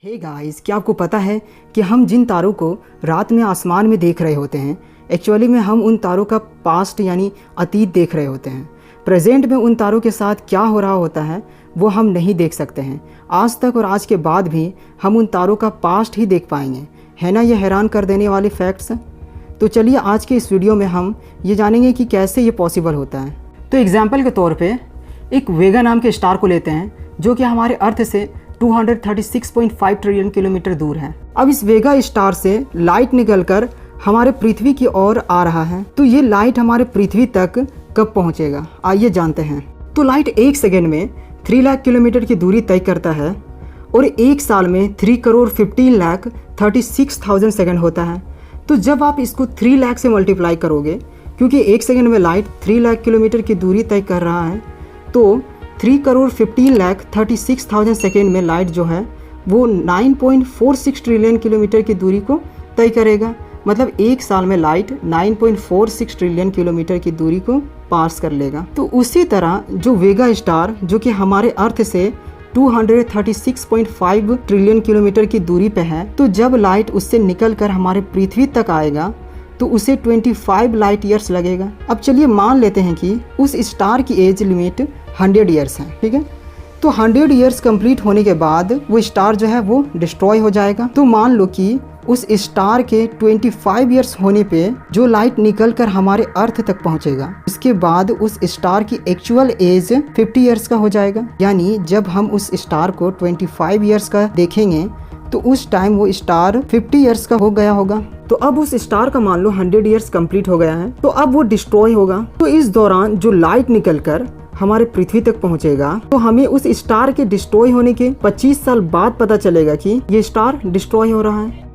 Hey guys, क्या आपको पता है कि हम जिन तारों को रात में आसमान में देख रहे होते हैं, एक्चुअली में हम उन तारों का पास्ट यानी अतीत देख रहे होते हैं। प्रेजेंट में उन तारों के साथ क्या हो रहा होता है वो हम नहीं देख सकते हैं। आज तक और आज के बाद भी हम उन तारों का पास्ट ही देख पाएंगे। है ना ये हैरान कर देने वाले फैक्ट्स। तो चलिए आज के इस वीडियो में हम ये जानेंगे कि कैसे ये पॉसिबल होता है। तो एग्जाम्पल के तौर पर एक वेगा नाम के स्टार को लेते हैं जो कि हमारे अर्थ से 236.5 ट्रिलियन किलोमीटर दूर है। अब इस वेगा स्टार से लाइट निकलकर हमारे पृथ्वी की ओर आ रहा है। तो ये लाइट हमारे पृथ्वी तक कब पहुंचेगा, आइए जानते हैं। तो लाइट एक सेकेंड में 3 लाख किलोमीटर की दूरी तय करता है और एक साल में 3,15,36,000 सेकेंड होता है। तो जब आप इसको 3 लाख से मल्टीप्लाई करोगे, क्योंकि एक सेकेंड में लाइट 3 लाख किलोमीटर की दूरी तय कर रहा है, तो 3,15,36,000 सेकेंड में लाइट जो है वो 9.46 ट्रिलियन किलोमीटर की दूरी को तय करेगा। मतलब एक साल में लाइट 9.46 ट्रिलियन किलोमीटर की दूरी को पास कर लेगा। तो उसी तरह जो वेगा स्टार जो कि हमारे अर्थ से 236.5 ट्रिलियन किलोमीटर की दूरी पे है, तो जब लाइट उससे निकलकर हमारे पृथ्वी तक आएगा तो उसे 25 लाइट ईयर्स लगेगा। अब चलिए मान लेते हैं कि उस स्टार की एज लिमिट 100 ईयर्स है, ठीक है। तो 100 ईयर्स कंप्लीट होने के बाद वो स्टार जो है वो डिस्ट्रॉय हो जाएगा। तो मान लो कि उस स्टार के 25 ईयर्स होने पे जो लाइट निकलकर हमारे अर्थ तक पहुंचेगा, इसके बाद उस स्टार की एक्चुअल एज 50 ईयर्स का हो जाएगा। यानी जब हम उस स्टार को 25 ईयर्स का देखेंगे तो उस टाइम वो स्टार 50 ईयर्स का हो गया होगा। तो अब उस स्टार का मान लो 100 ईयर्स कंप्लीट हो गया है, तो अब वो डिस्ट्रॉय होगा। तो इस दौरान जो लाइट निकलकर हमारे पृथ्वी तक पहुंचेगा, तो हमें उस स्टार के डिस्ट्रॉय होने के 25 साल बाद पता चलेगा कि ये स्टार डिस्ट्रॉय हो रहा है।